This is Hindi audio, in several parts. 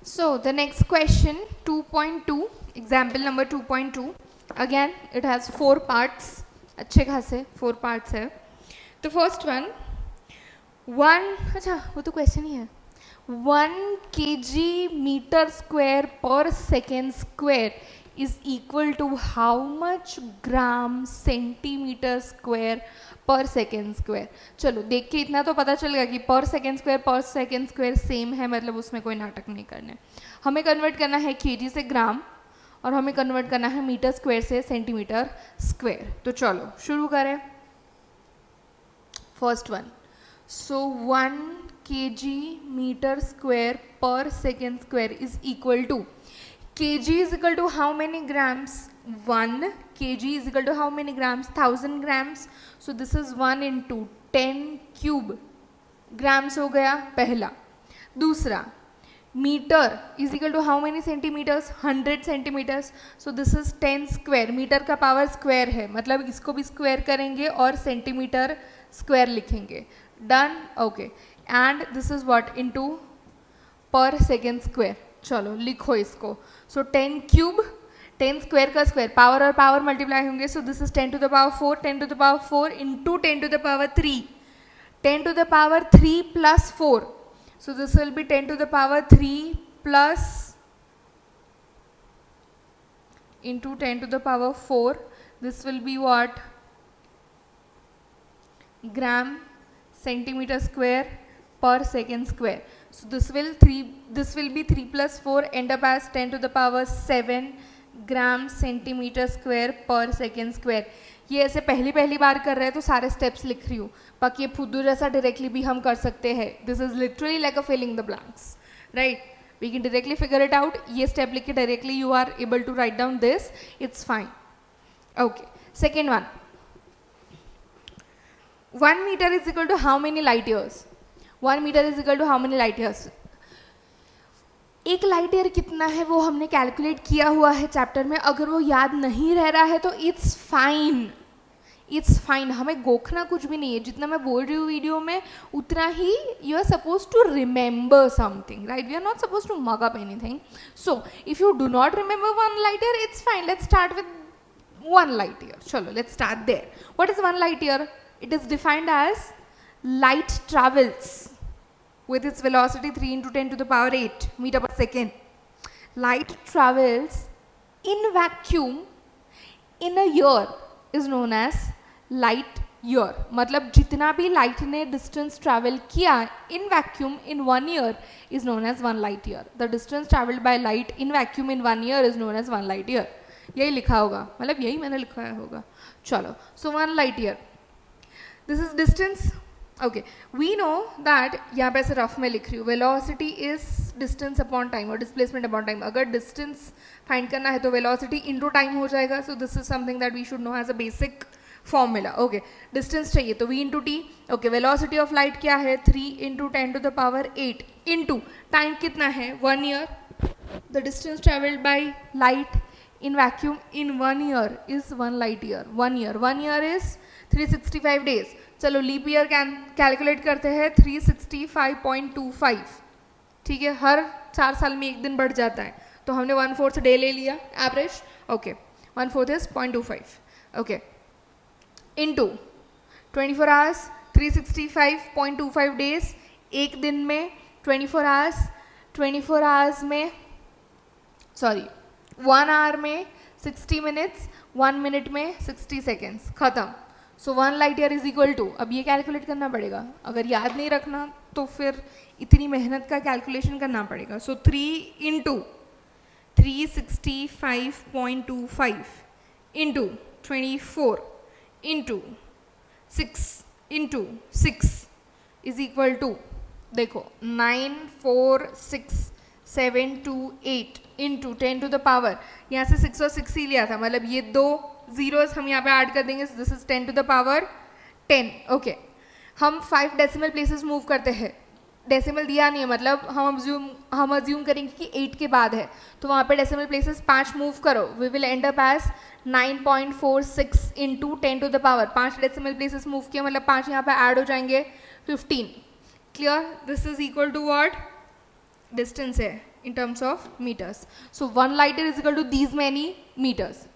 So the next question 2.2 example number 2.2 again it has 4 parts अच्छे खासे 4 parts है. The first one 1 अच्छा वो तो question ही है 1 kg meter square per second square is equal to how much gram centimeter square पर सेकेंड स्क्वायर. चलो देख के इतना तो पता चल गया कि पर सेकेंड स्क्वायर सेम है, मतलब उसमें कोई नाटक नहीं करना. हमें कन्वर्ट करना है केजी से ग्राम और हमें कन्वर्ट करना है मीटर स्क्वायर से सेंटीमीटर स्क्वायर. तो चलो शुरू करें. First one, so 1 kg metre square पर second square is equal to kg is equal to how many grams? 1 kg is equal to how many grams? 1000 grams. So this is 1 into 10 cube grams हो गया पहला. दूसरा metre is equal to how many centimeters? 100 centimeters. So this is 10 square. Metre का पावर स्क्वायर है, मतलब इसको भी स्क्वायर करेंगे और सेंटीमीटर स्क्वायर लिखेंगे. Done. Okay. And this is what into पर सेकेंड स्क्वायर. चलो लिखो इसको. सो 10 क्यूब 10 स्क्वायर का स्क्वायर, पावर और पावर मल्टीप्लाई होंगे. So this is 10 to the power 4, 10 to the power 4 into 10 to the power 3, 10 to the power 3 plus 4. So this will be 10 to the power 3 plus into 10 to the power 4. This will be what? Gram centimetre square per second square. So this will be 3 plus 4 end up as 10 to the power 7 gram centimetre square पर सेकेंड स्क्वायर. ये ऐसे पहली बार कर रहे हैं तो सारे स्टेप्स लिख रही हूँ, बाकी ये फुद्दू जैसा डायरेक्टली भी हम कर सकते हैं. This is literally like a filling the blanks, right? We can directly figure it out. ये स्टेप लिख के directly you are able to write down this. It's fine. Okay. Second one, 1 meter is equal to how many light years? 1 meter is equal to how many light years? एक लाइट ईयर कितना है वो हमने कैलकुलेट किया हुआ है चैप्टर में. अगर वो याद नहीं रह रहा है तो इट्स फाइन, इट्स फाइन. हमें गोखना कुछ भी नहीं है. जितना मैं बोल रही हूँ वीडियो में उतना ही you are suppose to remember something, right? We are not suppose to mug up anything. So if you do not remember 1 light year, it's fine. Let's start with 1 light year. चलो let's start there. What is 1 light year? It is defined as light travels with its velocity 3 into 10 to the power 8 meter per second. Light travels in vacuum in a year is known as light year. मतलब जितना भी light ने distance travel किया in vacuum in 1 year is known as 1 light year. The distance traveled by light in vacuum in 1 year is known as 1 light year. यही लिखा होगा, मतलब यही मैंने लिखवाया होगा. चलो, so 1 light year. This is distance. Okay, we know that यहाँ पे ऐसे रफ में लिख रही हूँ, velocity is distance upon time और displacement upon time. अगर distance find करना है तो velocity into time हो जाएगा. So this is something that we should know as a basic formula. Okay, distance चाहिए तो v into t. Okay, velocity of light क्या है? 3 into 10 to the power 8 into time कितना है? 1 year. The distance traveled by light in vacuum in 1 year is 1 light year. 1 year. 1 year is 365 days. चलो लीप ईयर कैलकुलेट करते हैं. 365.25. ठीक है, हर 4 साल में एक दिन बढ़ जाता है तो हमने 1/4 डे ले लिया average. Okay, 1/4 is 0.25. Okay, into 24 hours. 365.25 days एक दिन में. 24 आवर्स में सॉरी 1 आवर में 60 मिनट्स, 1 मिनट में 60 सेकेंड्स. खत्म. So 1 light year is equal to, अब ये कैलकुलेट करना पड़ेगा. अगर याद नहीं रखना तो फिर इतनी मेहनत का कैलकुलेशन करना पड़ेगा. So 3 into 365.25 into 24 into 6 is equal to, देखो 946,728 इंटू 10 to the पावर, यहाँ से 6 और 6 ही लिया था, मतलब ये 2 zeros हम यहाँ पे ऐड कर देंगे. This is 10 to the power 10. Okay, हम 5 डेसिमल प्लेसेस मूव करते हैं. डेसिमल दिया नहीं है, मतलब हम अज्यूम करेंगे कि 8 के बाद है तो वहाँ पे डेसिमल प्लेसेस 5 मूव करो. We will end up as 9.46 into 10 to the power. 5 decimal places move किया मतलब 5 यहाँ पे ऐड हो जाएंगे 15. Clear? This is equal to what? Distance है in terms of metres. So 1 light year is equal to these many metres.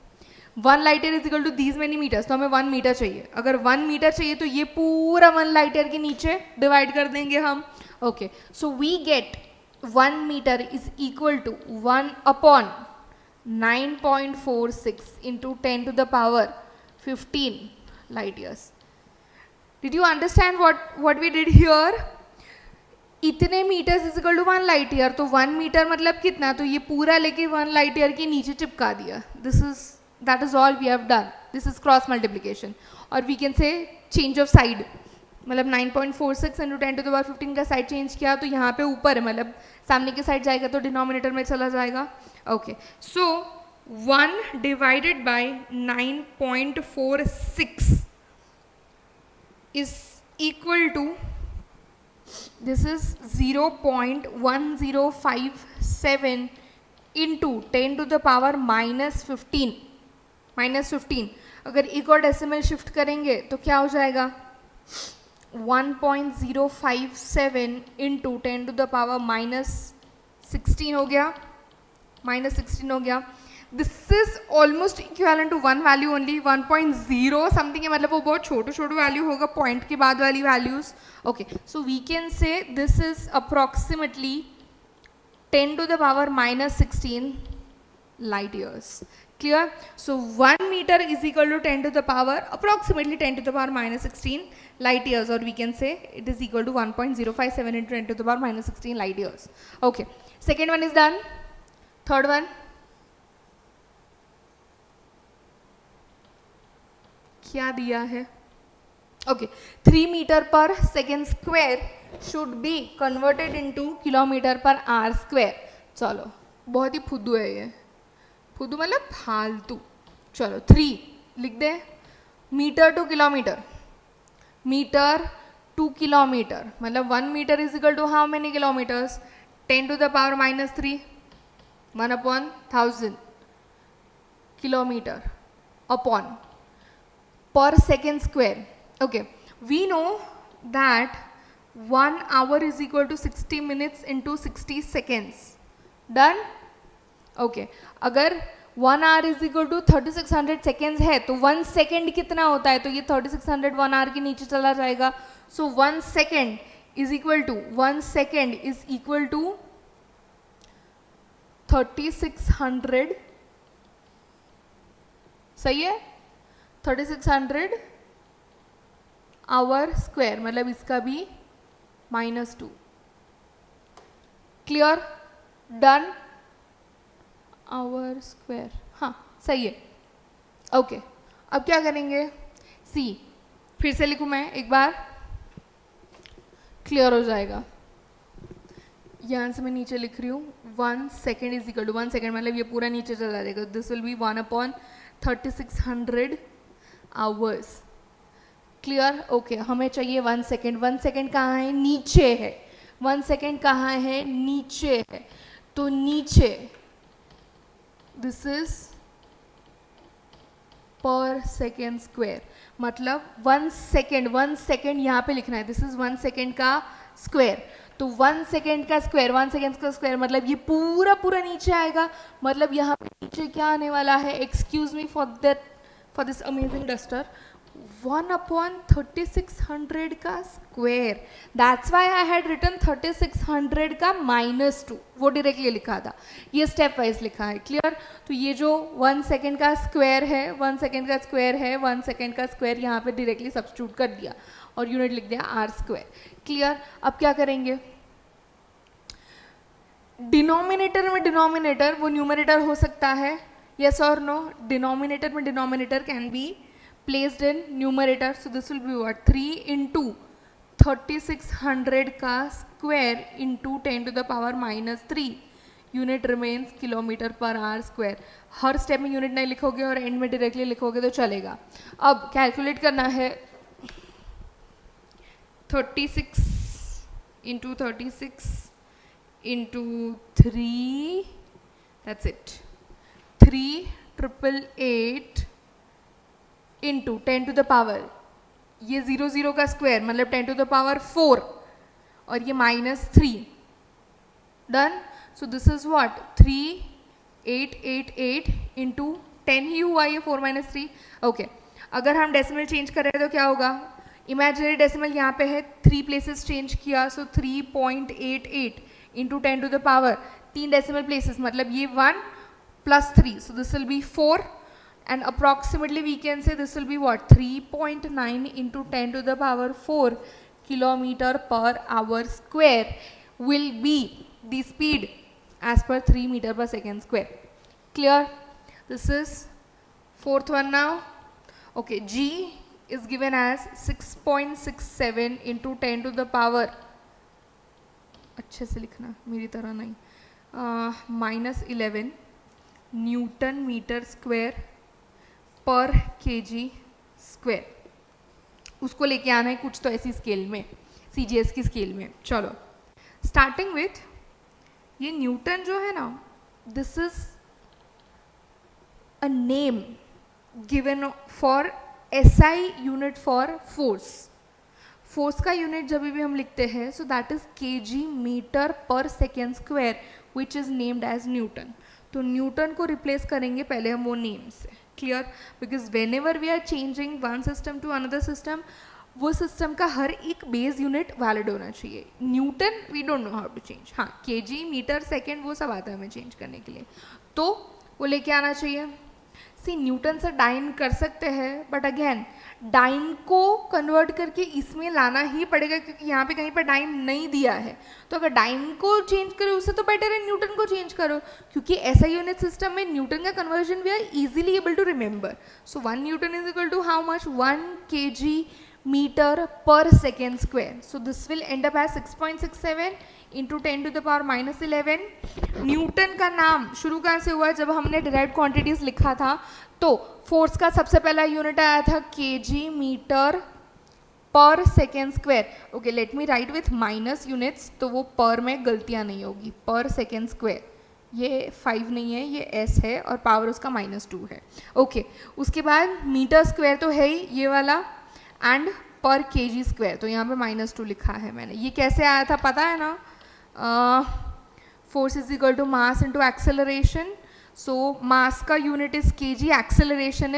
1 light year is equal to these many metres. तो हमें 1 मीटर चाहिए. अगर 1 मीटर चाहिए तो ये पूरा 1 light year के नीचे डिवाइड कर देंगे हम. Okay, so we get 1 metre is equal to 1 upon 9.46 into 10 to the power 15 light years. Did you understand what we did here? इतने metres is equal to 1 light year. तो 1 मीटर मतलब कितना? तो ये पूरा लेके 1 light year के नीचे चिपका दिया. That is all we have done. This is cross multiplication. और we can say change of side. मतलब 9.46 into 10 to the power 15 का साइड चेंज किया तो यहाँ पे ऊपर है, मतलब सामने के साइड जाएगा तो डिनोमिनेटर में चला जाएगा. Okay, so 1 divided by 9.46 is equal to, this is 0.1057 into 10 to the power minus 15. अगर एक और डेसिमल शिफ्ट करेंगे तो क्या हो जाएगा? 1.057 into 10 to the power minus 16 हो गया. This is almost equivalent to one value only. 1.0 something है, मतलब वो बहुत छोटू वैल्यू होगा पॉइंट के बाद वाली values. Okay, so we can say this is approximately 10 to the power minus 16 light years. Clear? So 1 meter is equal to 10 to the power approximately 10 to the power minus 16 light years, or we can say it is equal to 1.057 into 10 to the power minus 16 light years. Okay, second one is done. Third one, क्या दिया है? Okay, 3 metre per second square should be converted into kilometre पर आर स्क्वायर. चलो, बहुत ही फुद्दू है ये. फुद्दू मतलब फालतू. चलो 3 लिख दे. Metre to kilometre, metre to kilometre मतलब 1 metre is equal to how many kilometres? 10 to the power minus 3, 1 upon 1000 kilometer upon per second square. Okay, we know that 1 hour is equal to 60 minutes into 60 seconds. Done? Okay, अगर 1 hour is equal to 3600 seconds है तो 1 second कितना होता है? तो ये 3600 1 hour के नीचे चला जाएगा. So 1 second is equal to 3600. सही है? 3600 आवर स्क्वायर, मतलब इसका भी -2. क्लियर? डन? आवर स्क्वायर, हाँ सही है. ओके, अब क्या करेंगे? सी, फिर से लिखूं मैं एक बार, क्लियर हो जाएगा. यहाँ से मैं नीचे लिख रही हूँ 1 second is equal to 1 second मतलब ये पूरा नीचे चला जाएगा. दिस विल बी 1 upon 3600 आवर्स. क्लियर? ओके, हमें चाहिए 1 second. 1 second कहाँ है? नीचे है. 1 second कहाँ है? नीचे है. तो नीचे दिस इज पर सेकेंड स्क्वायर, मतलब 1 second यहाँ पे लिखना है. दिस इज 1 second का स्क्वायर. तो 1 second का स्क्वायर, 1 second का स्क्वायर मतलब ये पूरा नीचे आएगा. मतलब यहाँ पे नीचे क्या आने वाला है? Excuse me for this amazing duster. 1 upon 3600 का स्क्वायर. That's why I had written 3600 का -2. वो डायरेक्टली लिखा था, ये स्टेप वाइज लिखा है. क्लियर? तो ये जो 1 second का स्क्वायर है, 1 second का स्क्वायर है, 1 second का स्क्वायर यहाँ पे डायरेक्टली सब्स्टिट्यूट कर दिया और यूनिट लिख दिया आर स्क्वायर. क्लियर? अब क्या करेंगे? डिनोमिनेटर में डिनोमिनेटर वो न्यूमरेटर हो सकता है, यस और नो? डिनोमिनेटर में denominator can be placed in numerator. So this will be what? 3 into 3600 का square into 10 to the power -3. Unit remains kilometre per hour square. Her step में यूनिट नहीं लिखोगे और एंड में डायरेक्टली लिखोगे तो चलेगा. अब कैलकुलेट करना है. 36 into 36 into 3, that's it. 3,888 into 10 to the power, ये 0 का स्क्वायर मतलब 10 to the power 4 और ये -3. Done. So this is what 3888 into 10 ही हुआ ये 4 - 3. ओके, अगर हम डेसिमल चेंज कर रहे हैं तो क्या होगा, इमेजिनरी डेसिमल यहाँ पे है, 3 प्लेसेस चेंज किया, so 3.88 into 10 to the power, 3 decimal places मतलब ये 1 + 3, so this will be 4, and approximately we can say this will be what 3.9 into 10 to the power 4 kilometer per hour square will be the speed as per 3 meter per second square. Clear? This is fourth one now. Okay, G is given as 6.67 into 10 to the power, अच्छे से लिखना मेरी तरह नहीं, -11 न्यूटन मीटर स्क्वायर पर केजी स्क्वायर. उसको लेके आना है कुछ तो ऐसी स्केल में, सीजीएस की स्केल में. चलो, स्टार्टिंग विथ ये न्यूटन जो है ना, this is a name given for SI unit for force. Force का यूनिट जब भी हम लिखते हैं, so that is KG metre per second square which is named as Newton. तो न्यूटन को रिप्लेस करेंगे पहले हम वो नेम से. Clear? Because whenever we are changing one system to another system, वो सिस्टम का हर एक बेस यूनिट वैलिड होना चाहिए. Newton we don't know how to change. हाँ, केजी मीटर सेकेंड वो सब आता है हमें चेंज करने के लिए, तो वो लेके आना चाहिए. सी न्यूटन से डाइन कर सकते हैं, बट अगेन डाइन को कन्वर्ट करके इसमें लाना ही पड़ेगा, क्योंकि यहाँ पे कहीं पर डाइन नहीं दिया है. तो अगर डाइन को चेंज करो उससे तो बेटर है न्यूटन को चेंज करो, क्योंकि ऐसा यूनिट सिस्टम में न्यूटन का conversion we are easily able to remember. So 1 Newton is equal to how much, 1 kg metre per second square. So this will end up as 6.67 into 10 to the power -11. Newton का नाम शुरू कहाँ से हुआ, जब हमने डिराइव्ड क्वांटिटीज लिखा था तो फोर्स का सबसे पहला यूनिट आया था KG metre per second square. Okay, let me right with minus units, तो वो पर में गलतियाँ नहीं होगी. पर सेकेंड स्क्वायर, ये 5 नहीं है, ये s है और पावर उसका -2 है. ओके, उसके बाद मीटर स्क्वायर तो है ही ये वाला, एंड पर केजी स्क्वायर, तो यहाँ पे -2 लिखा है मैंने. ये कैसे आया था पता है ना, force is equal to mass into acceleration. So mass का unit is KG, acceleration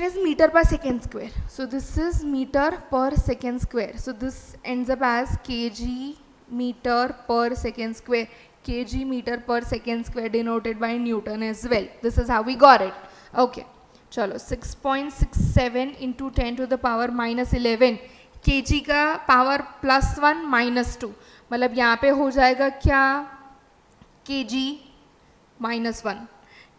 is metre per second square. So this is metre per second square. So this ends up as KG metre per second square. KG metre per second square denoted by Newton as well. This is how we got it. Okay, चलो 6.67 into 10 to the power -11. KG का पावर +1 -2, मतलब यहाँ पे हो जाएगा क्या, केजी -1.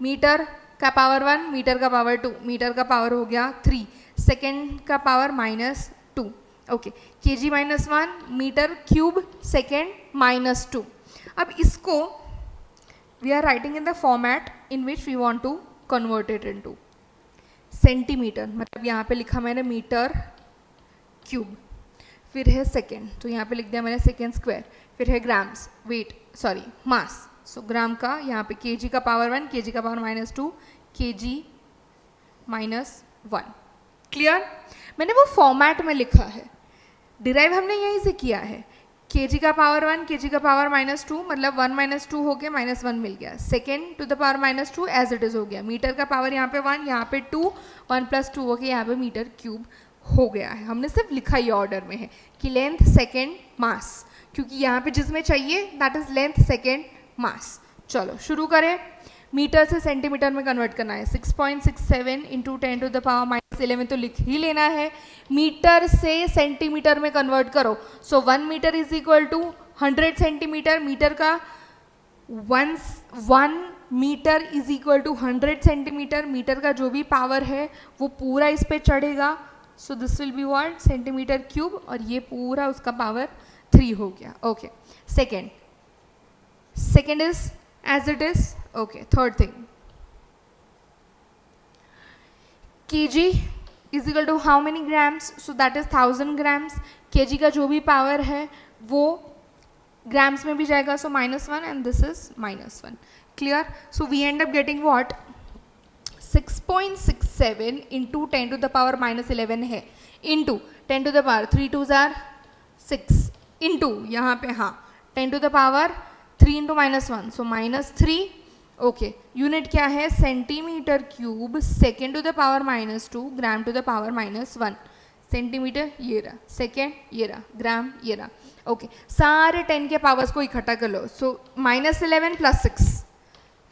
मीटर का पावर 1, मीटर का पावर 2, मीटर का पावर हो गया 3, सेकेंड का power -2. Okay, KG -1 metre cube second -2. अब इसको we are writing in the format in which we want to convert it into centimetre. मतलब यहाँ पे लिखा मैंने मीटर क्यूब, फिर है सेकेंड, तो यहाँ पे लिख दिया मैंने सेकेंड स्क्वायर, फिर है ग्राम्स, वेट सॉरी मास. सो ग्राम का यहाँ पे केजी का पावर 1, केजी का पावर -2, केजी -1. क्लियर? मैंने वो फॉर्मेट में लिखा है, डिराइव हमने यहीं से किया है. केजी का पावर 1, केजी का पावर -2, मतलब 1 - 2 हो गया, -1 मिल गया. Second to the power -2 as it is हो गया. मीटर का पावर यहाँ पे 1, यहाँ पे 2, 1 + 2 हो गया, यहाँ पे मीटर क्यूब हो गया है. हमने सिर्फ लिखा ये ऑर्डर में है कि लेंथ सेकेंड मास, क्योंकि यहाँ पे जिसमें चाहिए that is length second mass. चलो शुरू करें. मीटर से सेंटीमीटर में कन्वर्ट करना है. 6.67 इंटू 10 टू द पावर -11 तो लिख ही लेना है. मीटर से सेंटीमीटर में कन्वर्ट करो. So 1 metre is equal to 100 centimetre. Metre का 1 metre is equal to 100 centimetre. Metre का जो भी पावर है वो पूरा इस पे चढ़ेगा. सो this will be what, centimetre cube, और ये पूरा उसका पावर 3 हो गया. Okay, second is as it is. Okay, third thing, kg is equal to how many grams, so that is 1000 grams. kg का जो भी पावर है वो grams में भी जाएगा, so -1 and this is -1. Clear? So we end up getting what, 6.67 into 10 to the power -11 है, into 10 to the power 3 2s are 6, into यहाँ पे हाँ 10 to the power 3 into -1 so -3 okay unit क्या है centimetre cube second to the power -2 gram to the power -1 centimetre ये रहा सेकेंड ये रहा ग्राम ये रहा ओके सारे 10 के पावर्स को इकट्ठा कर लो सो -11 + 6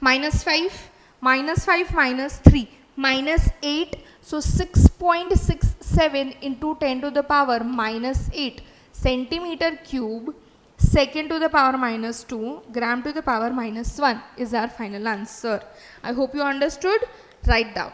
-5 -3 -8 so 6.67 into 10 to the power -8 centimeter cube second to the power -2 gram to the power -1 is our final answer. I hope you understood. Write down.